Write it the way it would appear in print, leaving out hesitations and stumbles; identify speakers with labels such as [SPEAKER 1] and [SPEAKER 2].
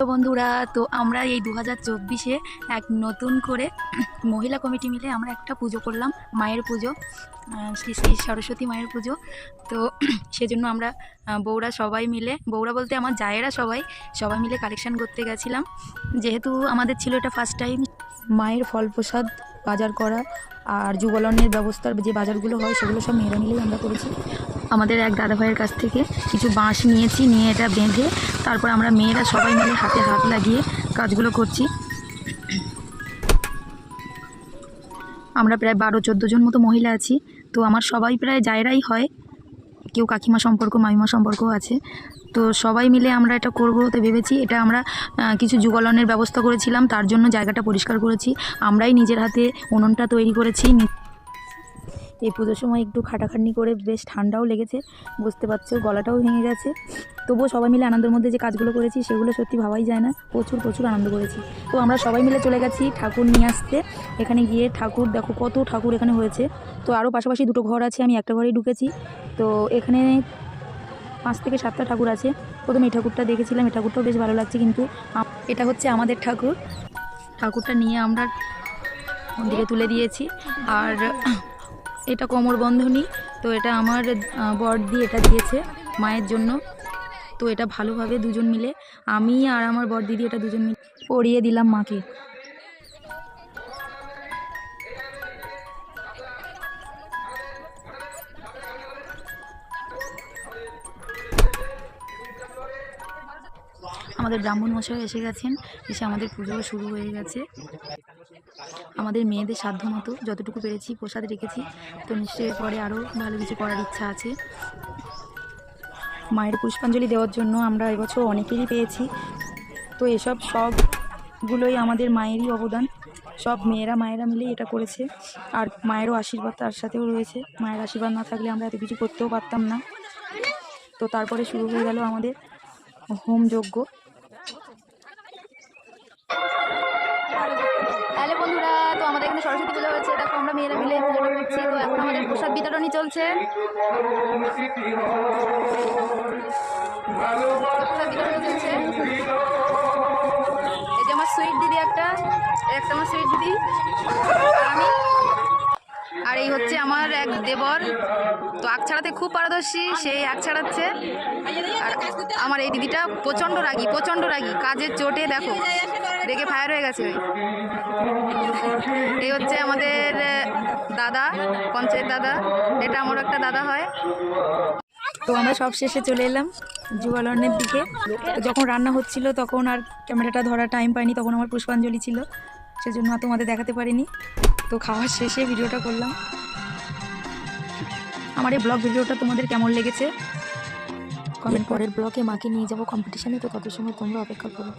[SPEAKER 1] তো বন্ধুরা, তো আমরা এই 2024-এ এক নতুন করে মহিলা কমিটি মিলে আমরা একটা পুজো করলাম, মায়ের পুজো, শ্রী শ্রী সরস্বতী মায়ের পুজো। তো সেজন্য আমরা বউরা সবাই মিলে, বউরা বলতে আমার জায়েরা সবাই মিলে কালেকশন করতে গেছিলাম। যেহেতু আমাদের ছিল এটা ফার্স্ট টাইম মায়ের ফল প্রসাদ বাজার করা আর যুগলনের ব্যবস্থার যে বাজারগুলো হয় সেগুলো সব মেয়েরা মিলেই আমরা করেছি। আমাদের এক দাদা ভাইয়ের কাছ থেকে কিছু বাঁশ নিয়েছি, নিয়ে এটা বেঁধে তারপর আমরা মেয়েরা সবাই মিলে হাতে হাত লাগিয়ে কাজগুলো করছি। আমরা প্রায় 12-14 জন মতো মহিলা আছি। তো আমার সবাই প্রায় জায়রাই হয়, কেউ কাকিমা সম্পর্ক, মামিমা সম্পর্কও আছে। তো সবাই মিলে আমরা এটা করবো তো ভেবেছি। এটা আমরা কিছু যুগলনের ব্যবস্থা করেছিলাম, তার জন্য জায়গাটা পরিষ্কার করেছি, আমরাই নিজের হাতে উনুনটা তৈরি করেছি। এই পুজোর সময় একটু খাটাখাটনি করে বেশ ঠান্ডাও লেগেছে, বুঝতে পারছো, গলাটাও ভেঙে গেছে। তবুও সবাই মিলে আনন্দের মধ্যে যে কাজগুলো করেছি সেগুলো সত্যি ভাবাই যায় না, প্রচুর আনন্দ করেছি। তো আমরা সবাই মিলে চলে গেছি ঠাকুর নিয়ে আসতে। এখানে গিয়ে ঠাকুর দেখো, কত ঠাকুর এখানে হয়েছে। তো আরও পাশাপাশি দুটো ঘর আছে, আমি একটা ঘরেই ঢুকেছি। তো এখানে 5 থেকে 7টা ঠাকুর আছে। প্রথমে এই ঠাকুরটা দেখেছিলাম, এই ঠাকুরটাও বেশ ভালো লাগছে, কিন্তু এটা হচ্ছে আমাদের ঠাকুর। ঠাকুরটা নিয়ে আমরা মন্দিরে তুলে দিয়েছি। আর এটা কোমর বন্ধনী, তো এটা আমার বড়দি এটা দিয়েছে মায়ের জন্য। তো এটা ভালোভাবে দুজন মিলে, আমি আর আমার বড়দিদি, এটা দুজন মিলে পরিয়ে দিলাম মাকে। আমাদের ব্রাহ্মণ মশাই এসে গেছেন, এসে আমাদের পুজো শুরু হয়ে গেছে। আমাদের মেয়েদের সাধ্য মতো যতটুকু পেরেছি প্রসাদ রেখেছি। তো নিশ্চয়ই পরে আরও ভালো কিছু করার ইচ্ছা আছে। মায়ের পুষ্পাঞ্জলি দেওয়ার জন্য আমরা এবছর অনেকেরই পেয়েছি। তো এসব সবগুলোই আমাদের মায়েরই অবদান, সব মায়েরা মিলেই এটা করেছে। আর মায়েরও আশীর্বাদ তার সাথেও রয়েছে, মায়ের আশীর্বাদ না থাকলে আমরা এত কিছু করতেও পারতাম না। তো তারপরে শুরু হয়ে গেল আমাদের হোম যজ্ঞ। তাহলে বন্ধুরা, তো আমাদের এখানে সরস্বতী পুজো হয়েছে, দেখো আমরা মেয়েরা মিলে পুজোটা করছি। তো এখন আমাদের প্রসাদ বিতরণী চলছে। এই যে আমার সুইট দিদি, একটা আমার সুইট দিদি, আমি আর এই হচ্ছে আমার এক দেবর। তো আখ ছাড়াতে খুব পারদর্শী, সেই আখ ছাড়াচ্ছে। আর আমার এই দিদিটা প্রচণ্ড রাগী, কাজের চোটে দেখো রেগে ফায়ার হয়ে গেছে। এই হচ্ছে আমাদের দাদা, পঞ্চায়েত দাদা, এটা আমার একটা দাদা হয়। তো আমরা সব শেষে চলে এলাম যুগলনের দিকে। যখন রান্না হচ্ছিল তখন আর ক্যামেরাটা ধরার টাইম পাইনি, তখন আমার পুষ্পাঞ্জলি ছিল, সেজন্য তোমাদের দেখাতে পারিনি। তো খাওয়ার শেষে ভিডিওটা করলাম। আমার এই ব্লগ ভিডিওটা তোমাদের কেমন লেগেছে কমেন্ট। পরের ব্লগে মাকে নিয়ে যাবো কম্পিটিশানে, তো তত সময় তোমরা অপেক্ষা করো।